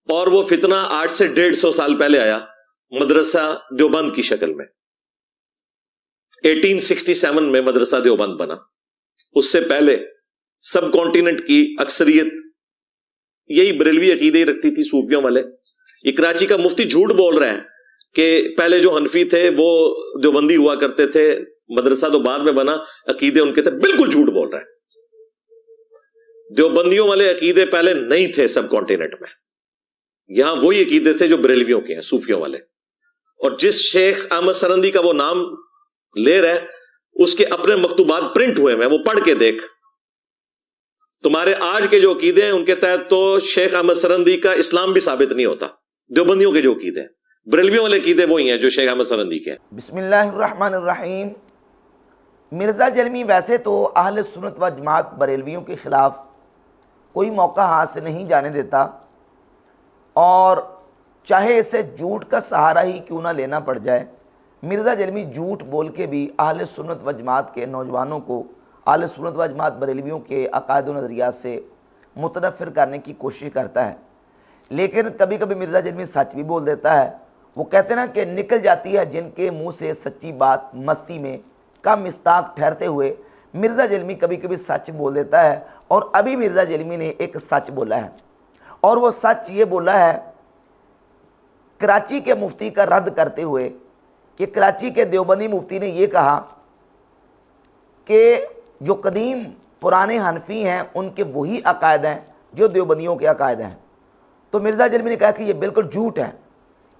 اور وہ فتنہ 8 سے 150 سال پہلے آیا مدرسہ دیوبند کی شکل میں. 1867 میں مدرسہ دیوبند بنا. اس سے پہلے سب کانٹیننٹ کی اکثریت یہی بریلوی عقیدے رکھتی تھی، صوفیوں والے. یہ کراچی کا مفتی جھوٹ بول رہے ہیں کہ پہلے جو حنفی تھے وہ دیوبندی ہوا کرتے تھے، مدرسہ تو بعد میں بنا، عقیدے ان کے تھے. بالکل جھوٹ بول رہے ہیں. دیوبندیوں والے عقیدے پہلے نہیں تھے سب کانٹیننٹ میں. یہاں وہی عقیدے تھے جو بریلویوں کے ہیں، صوفیوں والے. اور جس شیخ احمد سرندی کا وہ نام لے رہے اس کے اپنے مکتوبات پرنٹ ہوئے ہیں، وہ پڑھ کے دیکھ. تمہارے آج کے جو عقیدے ہیں ان کے تحت تو شیخ احمد سرندی کا اسلام بھی ثابت نہیں ہوتا. دیوبندیوں کے جو عقیدے ہیں، بریلویوں والے عقیدے وہی ہیں جو شیخ احمد سرندی کے ہیں. بسم اللہ الرحمن الرحیم. مرزا جلمی ویسے تو اہل سنت و جماعت بریلویوں کے خلاف کوئی موقع ہاتھ سے نہیں جانے دیتا، اور چاہے اسے جھوٹ کا سہارا ہی کیوں نہ لینا پڑ جائے، مرزا جلمی جھوٹ بول کے بھی اہل سنت و جماعت کے نوجوانوں کو اہل سنت و جماعت بریلویوں کے عقائد و نظریات سے متنفر کرنے کی کوشش کرتا ہے. لیکن کبھی کبھی مرزا جلمی سچ بھی بول دیتا ہے. وہ کہتے ہیں نا کہ نکل جاتی ہے جن کے منہ سے سچی بات مستی میں کا مصداق ٹھہرتے ہوئے مرزا جلمی کبھی کبھی سچ بول دیتا ہے. اور ابھی مرزا جلمی نے ایک سچ بولا ہے، اور وہ سچ یہ بولا ہے کراچی کے مفتی کا رد کرتے ہوئے کہ کراچی کے دیوبندی مفتی نے یہ کہا کہ جو قدیم پرانے حنفی ہیں ان کے وہی عقائد ہیں جو دیوبندیوں کے عقائد ہیں. تو مرزا جلمی نے کہا کہ یہ بالکل جھوٹ ہے،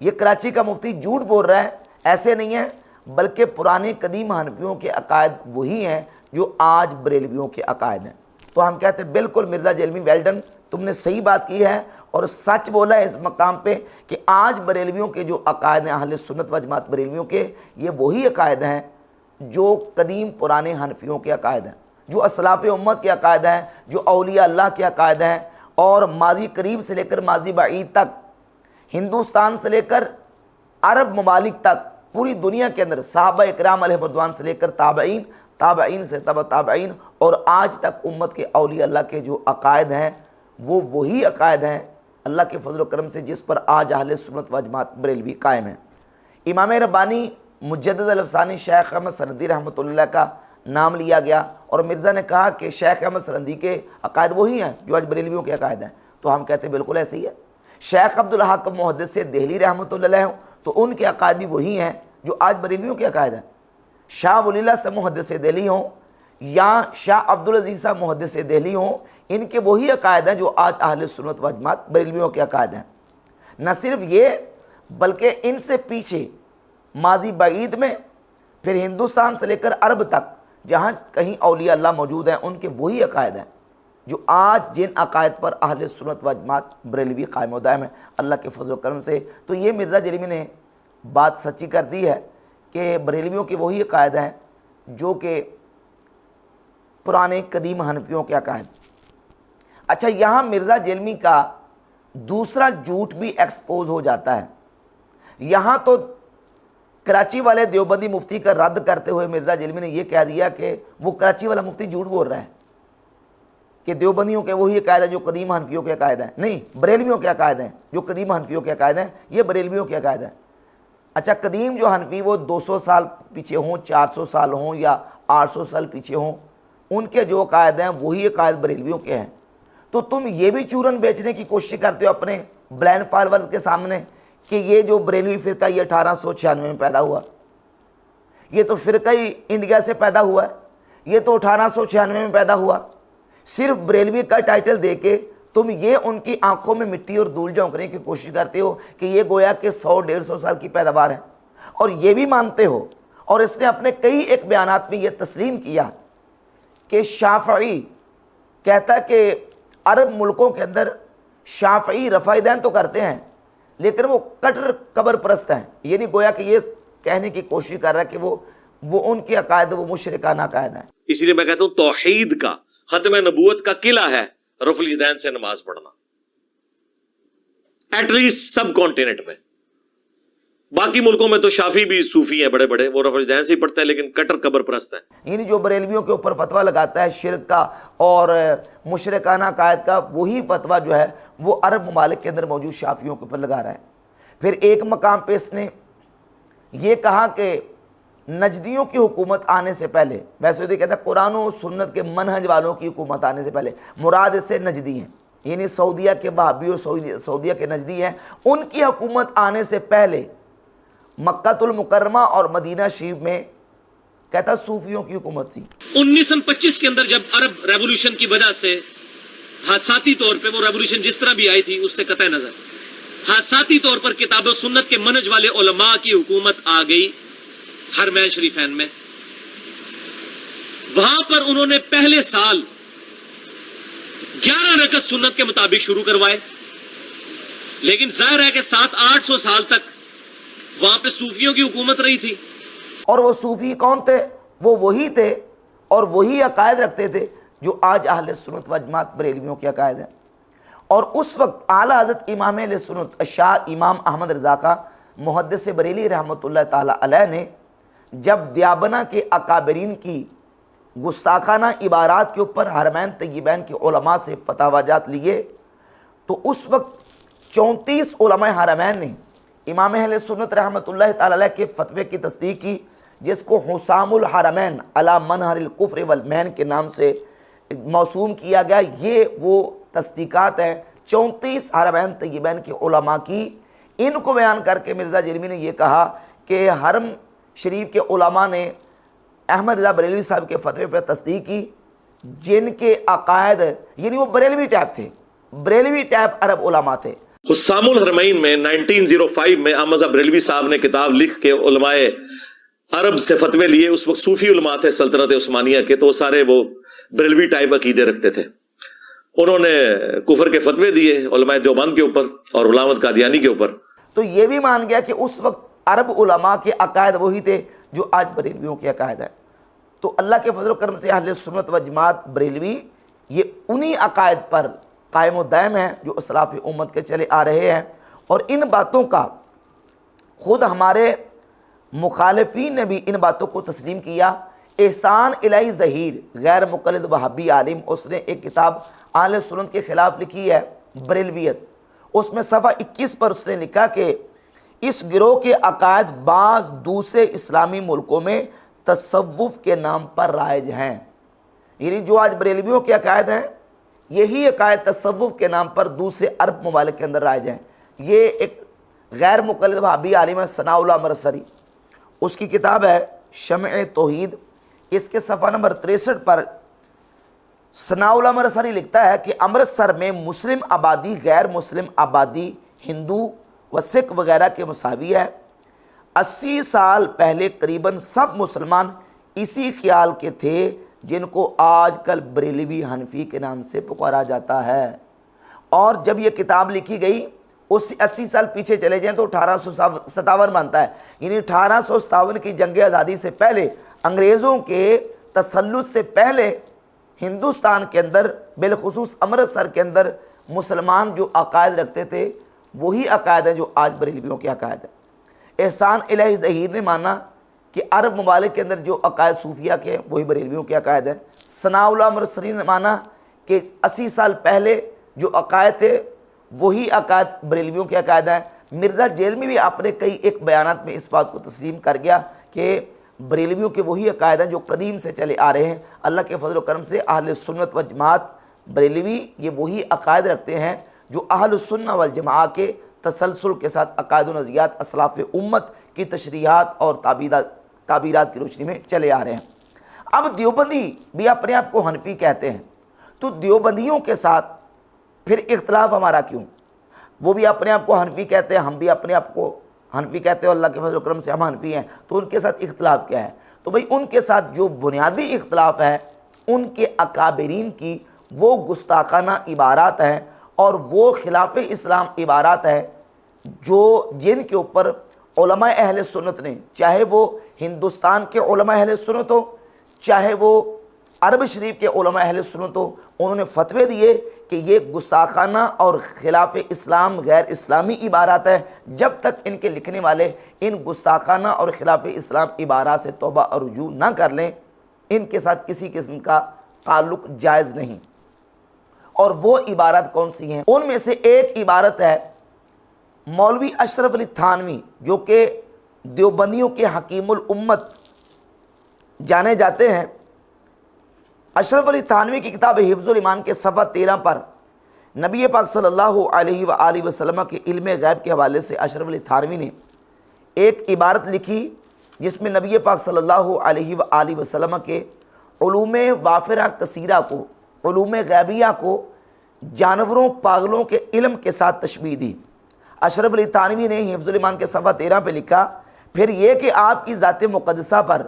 یہ کراچی کا مفتی جھوٹ بول رہا ہے، ایسے نہیں ہے، بلکہ پرانے قدیم حنفیوں کے عقائد وہی ہیں جو آج بریلویوں کے عقائد ہیں. تو ہم کہتے ہیں بالکل مرزا جلمی ویل ڈن، تم نے صحیح بات کی ہے اور سچ بولا ہے اس مقام پہ کہ آج بریلویوں کے جو عقائد ہیں، اہل سنت و جماعت بریلویوں کے، یہ وہی عقائد ہیں جو قدیم پرانے حنفیوں کے عقائد ہیں، جو اسلاف امت کے عقائد ہیں، جو اولیاء اللہ کے عقائد ہیں. اور ماضی قریب سے لے کر ماضی بعید تک، ہندوستان سے لے کر عرب ممالک تک، پوری دنیا کے اندر صحابہ اکرام علیہ رضوان سے لے کر تابعین، تابعین سے تبع تابعین، اور آج تک امت کے اولیاء اللہ کے جو عقائد ہیں وہ وہی عقائد ہیں اللہ کے فضل و کرم سے جس پر آج اہل سنت و جماعت بریلوی قائم ہیں. امام ربانی مجدد الافسانی شیخ احمد سرندی رحمۃ اللہ کا نام لیا گیا، اور مرزا نے کہا کہ شیخ احمد سرندی کے عقائد وہی ہیں جو آج بریلویوں کے عقائد ہیں. تو ہم کہتے ہیں بالکل ایسے ہی ہے. شیخ عبدالحق محدث دہلی رحمۃ اللہ علیہ تو ان کے عقائد بھی وہی ہیں جو آج بریلویوں کے عقائد ہیں. شاہ ولی اللہ سے محدث دہلی ہوں یا شاہ عبدالعزیز صاحب محدث دہلی ہوں، ان کے وہی عقائد ہیں جو آج اہل سنت و جماعت بریلویوں کے عقائد ہیں. نہ صرف یہ بلکہ ان سے پیچھے ماضی بعید میں پھر ہندوستان سے لے کر عرب تک جہاں کہیں اولیاء اللہ موجود ہیں ان کے وہی عقائد ہیں جو آج جن عقائد پر اہل سنت و جماعت بریلوی قائم و دائم ہے اللہ کے فضل و کرم سے. تو یہ مرزا جلمی نے بات سچی کر دی ہے کہ بریلویوں کے وہی عقائد ہیں جو کہ پرانے قدیم حنفیوں کے عقائد. اچھا، یہاں مرزا جلمی کا دوسرا جھوٹ بھی ایکسپوز ہو جاتا ہے. یہاں تو کراچی والے دیوبندی مفتی کا رد کرتے ہوئے مرزا جلمی نے یہ کہہ دیا کہ وہ کراچی والا مفتی جھوٹ بول رہا ہے کہ دیوبندیوں کے وہی عقائد ہیں جو قدیم حنفیوں کے عقائد ہیں. نہیں، بریلویوں کے عقائد ہیں جو قدیم حنفیوں کے عقائد ہیں، یہ بریلویوں کے عقائد ہیں. اچھا، قدیم جو حنفی وہ 200 سال پیچھے ہوں، 400 سال ہوں یا 800 سال پیچھے ہوں، ان کے جو عقائد ہیں وہی عقائد بریلویوں کے ہیں. تو تم یہ بھی چورن بیچنے کی کوشش کرتے ہو اپنے بلائنڈ فالوورز کے سامنے کہ یہ جو بریلوی فرقہ یہ 1896 میں پیدا ہوا، یہ تو فرقہ ہی انڈیا سے پیدا ہوا ہے، یہ تو 1896 میں پیدا ہوا. صرف بریلوی کا ٹائٹل دے کے تم یہ ان کی آنکھوں میں مٹی اور دھول جھونکنے کی کوشش کرتے ہو کہ یہ گویا کہ 100-150 سال کی پیداوار ہے. اور یہ بھی مانتے ہو، اور اس نے اپنے کئی ایک بیانات میں یہ تسلیم کیا کہ شافعی کہتا ہے کہ عرب ملکوں کے اندر شافعی رفع دین تو کرتے ہیں لیکن وہ کٹر قبر پرست ہیں. یعنی گویا کہ یہ کہنے کی کوشش کر رہا ہے کہ وہ ان کے عقائد وہ مشرکانہ عقائد ہیں. اسی لیے میں کہتا ہوں توحید کا ختم نبوت کا قلعہ ہے رفع الیدین سے نماز پڑھنا، ایٹ لیسٹ سب کانٹیننٹ میں. باقی ملکوں میں تو شافی بھی صوفی ہیں بڑے بڑے، وہ رفع الیدین سے ہی پڑھتے ہیں لیکن کٹر قبر پرست ہیں. یعنی جو بریلویوں کے اوپر فتویٰ لگاتا ہے شرک کا اور مشرکانہ عقائد کا، وہی فتویٰ جو ہے وہ عرب ممالک کے اندر موجود شافیوں کے اوپر لگا رہا ہے۔ پھر ایک مقام پہ اس نے یہ کہا کہ نجدیوں کی حکومت آنے سے پہلے، ویسے تو کہتا ہے قرآن و سنت کے منہج والوں کی حکومت آنے سے پہلے، مراد اس سے نجدی ہیں، یعنی سعودیہ کے وہابی اور سعودیہ کے نجدی ہیں، ان کی حکومت آنے سے پہلے مکہ المکرمہ اور مدینہ شریف میں کہتا صوفیوں کی حکومت تھی۔ 1925 کے اندر جب عرب ریولوشن کی وجہ سے حادثاتی طور پہ وہ ریولوشن جس طرح بھی آئی تھی اس سے قطع نظر حادثاتی طور پر کتاب و سنت کے منہج والے علماء کی حکومت آ گئی حرمین شریفین میں، وہاں پر انہوں نے پہلے سال 11 رکعت سنت کے مطابق شروع کروائے، لیکن ظاہر ہے کہ 700-800 سال تک وہاں پہ صوفیوں کی حکومت رہی تھی۔ اور وہ صوفی کون تھے؟ وہ وہی تھے اور وہی عقائد رکھتے تھے جو آج اہل سنت و جماعت بریلویوں کے عقائد ہیں۔ اور اس وقت اعلیٰ حضرت امام اہل سنت شاہ امام احمد رضا خاں محدث بریلی رحمۃ اللہ تعالی علیہ نے جب دیابنا کے اکابرین کی گستاخانہ عبارات کے اوپر حرمین طیبین کے علماء سے فتاوی جات لیے تو اس وقت 34 علماء حرمین نے امام اہل سنت رحمۃ اللہ تعالی علیہ کے فتوے کی تصدیق کی، جس کو حسام الحرمین علی منہر الکفر والمین کے نام سے موسوم کیا گیا۔ یہ وہ تصدیقات ہیں 34 حرمین طیبین کے علماء کی۔ ان کو بیان کر کے مرزا جرمی نے یہ کہا کہ حرم شریف کے علماء نے احمد رضا بریلوی صاحب کے فتوے پر تصدیق کی، جن کے عقائد یعنی وہ بریلوی ٹائپ تھے، بریلوی ٹائپ عرب علماء تھے۔ حسام الحرمین میں 1905 میں احمد رضا بریلوی صاحب نے کتاب لکھ کے علماء عرب سے فتوے لیے۔ اس وقت صوفی علماء تھے سلطنت عثمانیہ کے، تو وہ سارے وہ بریلوی ٹائپ عقیدے رکھتے تھے۔ انہوں نے کفر کے فتوے دیے علماء دیوبند کے اوپر اور علامت قادیانی کے اوپر۔ تو یہ بھی مان گیا کہ اس وقت عرب علماء کے عقائد وہی تھے جو آج بریلویوں کے عقائد ہیں۔ تو اللہ کے فضل و کرم سے اہل سنت و جماعت بریلوی یہ انہی عقائد پر قائم و دائم ہیں جو اسلاف امت کے چلے آ رہے ہیں، اور ان باتوں کا خود ہمارے مخالفین نے بھی ان باتوں کو تسلیم کیا۔ احسان الہی ظہیر غیر مقلد وہابی عالم، اس نے ایک کتاب اہل سنت کے خلاف لکھی ہے بریلویت، اس میں صفحہ 21 پر اس نے لکھا کہ اس گروہ کے عقائد بعض دوسرے اسلامی ملکوں میں تصوف کے نام پر رائج ہیں، یعنی جو آج بریلویوں کے عقائد ہیں یہی عقائد تصوف کے نام پر دوسرے عرب ممالک کے اندر رائج ہیں۔ یہ ایک غیر مقلد وہابی عالم ہے ثناء اللہ مرسری، اس کی کتاب ہے شمع توحید، اس کے صفحہ نمبر 63 پر ثناء اللہ مرسری لکھتا ہے کہ امرتسر میں مسلم آبادی غیر مسلم آبادی ہندو و سکھ وغیرہ کے مساوی ہے۔ 80 سال پہلے قریباً سب مسلمان اسی خیال کے تھے جن کو آج کل بریلوی حنفی کے نام سے پکارا جاتا ہے۔ اور جب یہ کتاب لکھی گئی اس 80 سال پیچھے چلے جائیں تو 1857 بنتا ہے، یعنی 1857 کی جنگ آزادی سے پہلے، انگریزوں کے تسلط سے پہلے ہندوستان کے اندر بالخصوص امرتسر کے اندر مسلمان جو عقائد رکھتے تھے وہی عقائد ہیں جو آج بریلویوں کے عقائد ہیں۔ احسان الہی ظہیر نے مانا کہ عرب ممالک کے اندر جو عقائد صوفیہ کے ہیں وہی بریلویوں کے عقائد ہیں۔ ثناء اللہ مرسری نے مانا کہ 80 سال پہلے جو عقائد تھے وہی عقائد بریلویوں کے عقائد ہیں۔ مرزا جیلمی بھی اپنے کئی ایک بیانات میں اس بات کو تسلیم کر گیا کہ بریلویوں کے وہی عقائد ہیں جو قدیم سے چلے آ رہے ہیں۔ اللہ کے فضل و کرم سے اہل سنت و جماعت بریلوی یہ وہی عقائد رکھتے ہیں جو اہل السنہ والجماعہ کے تسلسل کے ساتھ عقائد و نظریات اسلاف امت کی تشریحات اور تعبیرات کی روشنی میں چلے آ رہے ہیں۔ اب دیوبندی بھی اپنے آپ کو حنفی کہتے ہیں، تو دیوبندیوں کے ساتھ پھر اختلاف ہمارا کیوں؟ وہ بھی اپنے آپ کو حنفی کہتے ہیں، ہم بھی اپنے آپ کو حنفی کہتے ہیں، اللہ کے فضل و کرم سے ہم حنفی ہیں، تو ان کے ساتھ اختلاف کیا ہے؟ تو بھئی ان کے ساتھ جو بنیادی اختلاف ہے ان کے اکابرین کی وہ گستاخانہ عبارات ہیں اور وہ خلاف اسلام عبارات ہیں جو جن کے اوپر علماء اہل سنت نے، چاہے وہ ہندوستان کے علماء اہل سنت ہو چاہے وہ عرب شریف کے علماء اہل سنت ہو، انہوں نے فتوے دیے کہ یہ گستاخانہ اور خلاف اسلام غیر اسلامی عبارات ہے۔ جب تک ان کے لکھنے والے ان گستاخانہ اور خلاف اسلام عبارات سے توبہ اور رجوع نہ کر لیں ان کے ساتھ کسی قسم کا تعلق جائز نہیں۔ اور وہ عبارت کون سی ہیں؟ ان میں سے ایک عبارت ہے مولوی اشرف علی تھانوی، جو کہ دیوبندیوں کے حکیم الامت جانے جاتے ہیں۔ اشرف علی تھانوی کی کتاب حفظ الایمان کے صفحہ 13 پر نبی پاک صلی اللہ علیہ وآلہ وسلم کے علم غیب کے حوالے سے اشرف علی تھانوی نے ایک عبارت لکھی جس میں نبی پاک صلی اللہ علیہ وآلہ وسلم کے علوم وافرہ کثیرہ کو، علوم غیبیہ کو جانوروں پاگلوں کے علم کے ساتھ تشبیہ دی۔ اشرف علی تھانوی نے حفظ الایمان کے صفحہ 13 پہ لکھا، پھر یہ کہ آپ کی ذات مقدسہ پر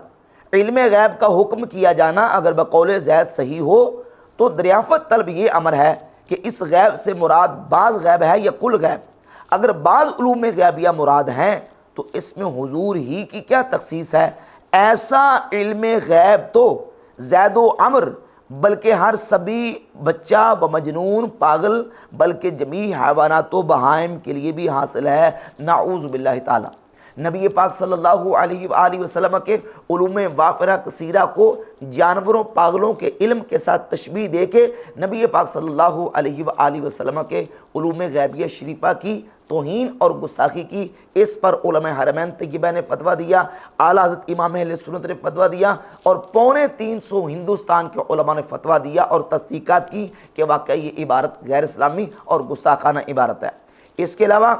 علم غیب کا حکم کیا جانا اگر بقول زید صحیح ہو تو دریافت طلب یہ امر ہے کہ اس غیب سے مراد بعض غیب ہے یا کل غیب؟ اگر بعض علوم غیبیہ مراد ہیں تو اس میں حضور ہی کی کیا تخصیص ہے؟ ایسا علم غیب تو زید و عمر بلکہ ہر سبی بچہ و مجنون پاگل بلکہ جمیع حیوانات و بہائم کے لیے بھی حاصل ہے، نعوذ باللہ تعالی۔ نبی پاک صلی اللہ علیہ وآلہ وسلم کے علوم وافرہ کثیرہ کو جانوروں پاگلوں کے علم کے ساتھ تشبیہ دے کے نبی پاک صلی اللہ علیہ وآلہ وسلم کے علوم غیبیہ شریفہ کی توہین اور گستاخی کی۔ اس پر علماء حرمین طیبہ نے فتویٰ دیا، اعلیٰ حضرت امام اہل سنت نے فتویٰ دیا، اور 350 ہندوستان کے علماء نے فتویٰ دیا اور تصدیقات کی کہ واقعی یہ عبارت غیر اسلامی اور گستاخانہ عبارت ہے۔ اس کے علاوہ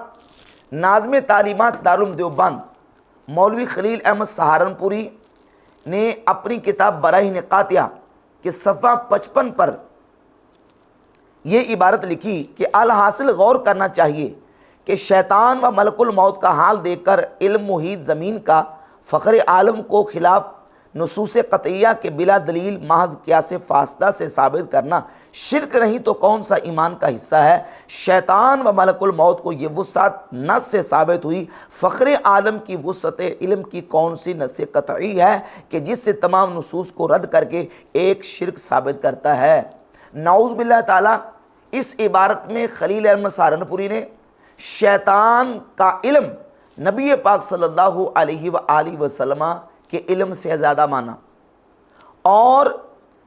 ناظم تعلیمات دارالعلوم دیوبند مولوی خلیل احمد سہارنپوری نے اپنی کتاب براہین قاطعہ کے صفحہ 55 پر یہ عبارت لکھی کہ الحاصل غور کرنا چاہیے کہ شیطان و ملک الموت کا حال دیکھ کر علم محیط زمین کا فخر عالم کو خلاف نصوص قطعیہ کے بلا دلیل محض قیاس فاسدہ سے ثابت کرنا شرک نہیں تو کون سا ایمان کا حصہ ہے؟ شیطان و ملک الموت کو یہ وسعت نص سے ثابت ہوئی، فخر عالم کی وسعت علم کی کون سی نص قطعی ہے کہ جس سے تمام نصوص کو رد کر کے ایک شرک ثابت کرتا ہے؟ نعوذ باللہ تعالی۔ اس عبارت میں خلیل احمد سہارنپوری نے شیطان کا علم نبی پاک صلی اللہ علیہ وآلہ وسلم کے علم سے زیادہ مانا، اور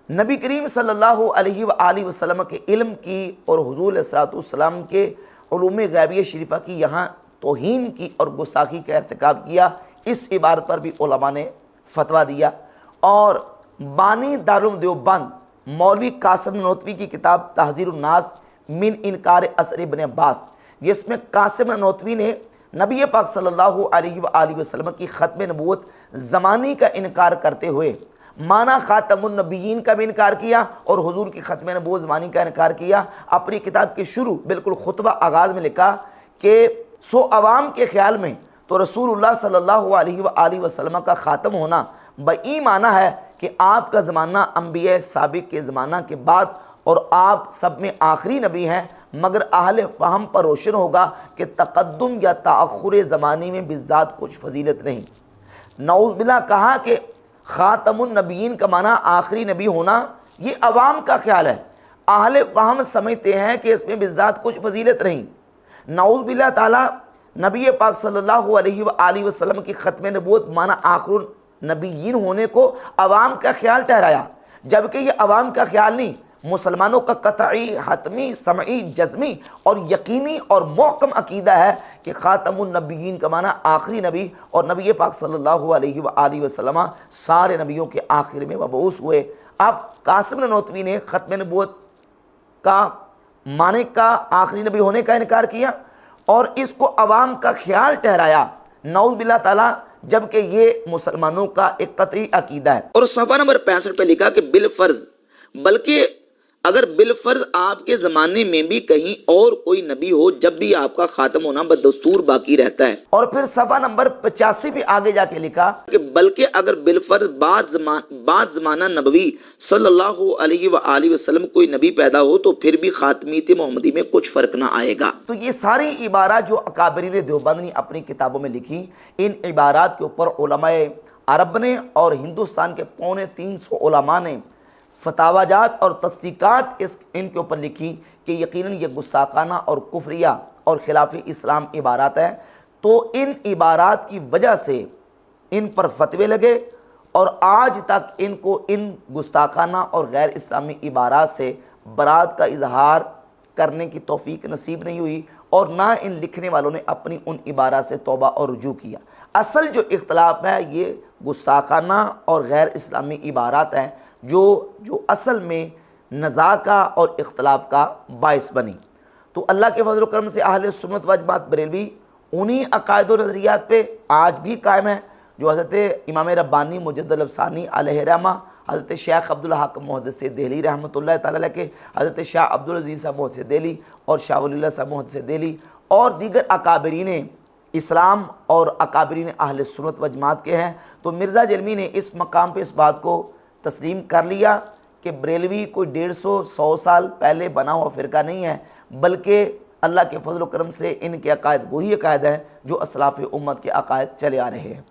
نبی کریم صلی اللہ علیہ وآلہ وسلم کے علم کی اور حضور علیہ الصلوۃ والسلام کے علوم غیبیہ شریفہ کی یہاں توہین کی اور گستاخی کا ارتکاب کیا۔ اس عبارت پر بھی علماء نے فتویٰ دیا۔ اور بانی دارالعلوم دیوبند مولوی قاسم نانوتوی کی کتاب تحذیر الناس من انکار اثر ابن عباس، جس میں قاسم نانوتوی نے نبی پاک صلی اللہ علیہ وآلہ وسلم کی ختم نبوت زمانی کا انکار کرتے ہوئے معنی خاتم النبیین کا بھی انکار کیا اور حضور کی ختم نبوت زمانی کا انکار کیا۔ اپنی کتاب کے شروع بالکل خطبہ آغاز میں لکھا کہ سو عوام کے خیال میں تو رسول اللہ صلی اللہ علیہ وآلہ وسلم کا خاتم ہونا بئی معنی ہے کہ آپ کا زمانہ انبیاء سابق کے زمانہ کے بعد اور آپ سب میں آخری نبی ہیں، مگر اہل فہم پر روشن ہوگا کہ تقدم یا تأخر زمانی میں بالذات کچھ فضیلت نہیں۔ نعوذ باللہ کہا کہ خاتم النبیین کا معنی آخری نبی ہونا یہ عوام کا خیال ہے، اہل فہم سمجھتے ہیں کہ اس میں بالذات کچھ فضیلت نہیں۔ نعوذ باللہ تعالی نبی پاک صلی اللہ علیہ وآلہ وسلم کی ختم نبوت معنی آخر النبیین ہونے کو عوام کا خیال ٹھہرایا، جبکہ یہ عوام کا خیال نہیں، مسلمانوں کا قطعی حتمی سمعی جزمی اور یقینی اور محکم عقیدہ ہے کہ خاتم النبیین کا معنی آخری نبی، اور نبی پاک صلی اللہ علیہ وآلہ وسلم سارے نبیوں کے آخر میں مبعوث ہوئے۔ اب قاسم نانوتوی نے ختم نبوت کا معنی کا آخری نبی ہونے کا انکار کیا اور اس کو عوام کا خیال ٹھہرایا، نعوذ باللہ تعالی، جبکہ یہ مسلمانوں کا ایک قطعی عقیدہ ہے۔ اور صفحہ نمبر 65 پہ لکھا کہ بالفرض، بلکہ اگر بالفرض آپ کے زمانے میں بھی کہیں اور کوئی نبی ہو جب بھی آپ کا خاتم ہونا بدستور باقی رہتا ہے۔ اور پھر صفحہ نمبر 85 پہ آگے جا کے لکھا کہ بلکہ اگر بالفرض بعد زمانہ نبوی صلی اللہ علیہ وآلہ وسلم کوئی نبی پیدا ہو تو پھر بھی خاتمیت محمدی میں کچھ فرق نہ آئے گا۔ تو یہ ساری عبارات جو اکابرین دیوبند نے اپنی کتابوں میں لکھی، ان عبارات کے اوپر علماء عرب نے اور ہندوستان کے 350 علماء نے فتاوی جات اور تصدیقات ان کے اوپر لکھی کہ یقیناً یہ گستاخانہ اور کفریہ اور خلاف اسلام عبارات ہیں۔ تو ان عبارات کی وجہ سے ان پر فتوے لگے اور آج تک ان کو ان گستاخانہ اور غیر اسلامی عبارات سے برات کا اظہار کرنے کی توفیق نصیب نہیں ہوئی، اور نہ ان لکھنے والوں نے اپنی ان عبارات سے توبہ اور رجوع کیا۔ اصل جو اختلاف ہے یہ گستاخانہ اور غیر اسلامی عبارات ہیں جو اصل میں نزاع کا اور اختلاف کا باعث بنی۔ تو اللہ کے فضل و کرم سے اہل سنت و جماعت بریلوی انہی عقائد و نظریات پہ آج بھی قائم ہے جو حضرت امام ربانی مجدد الافسانی علیہ رحمہ، حضرت شیخ عبدالحق محدث دہلی رحمۃ اللہ تعالیٰ علیہ کے، حضرت شاہ عبدالعزیز صاحب محدث دہلی اور شاہ ولی اللہ صاحب محدث دہلی اور دیگر اکابرین اسلام اور اکابرین اہل سنت و جماعت کے ہیں۔ تو مرزا جرمی نے اس مقام پہ اس بات کو تسلیم کر لیا کہ بریلوی کوئی 150-100 سال پہلے بنا ہوا فرقہ نہیں ہے، بلکہ اللہ کے فضل و کرم سے ان کے عقائد وہی عقائد ہیں جو اسلاف امت کے عقائد چلے آ رہے ہیں۔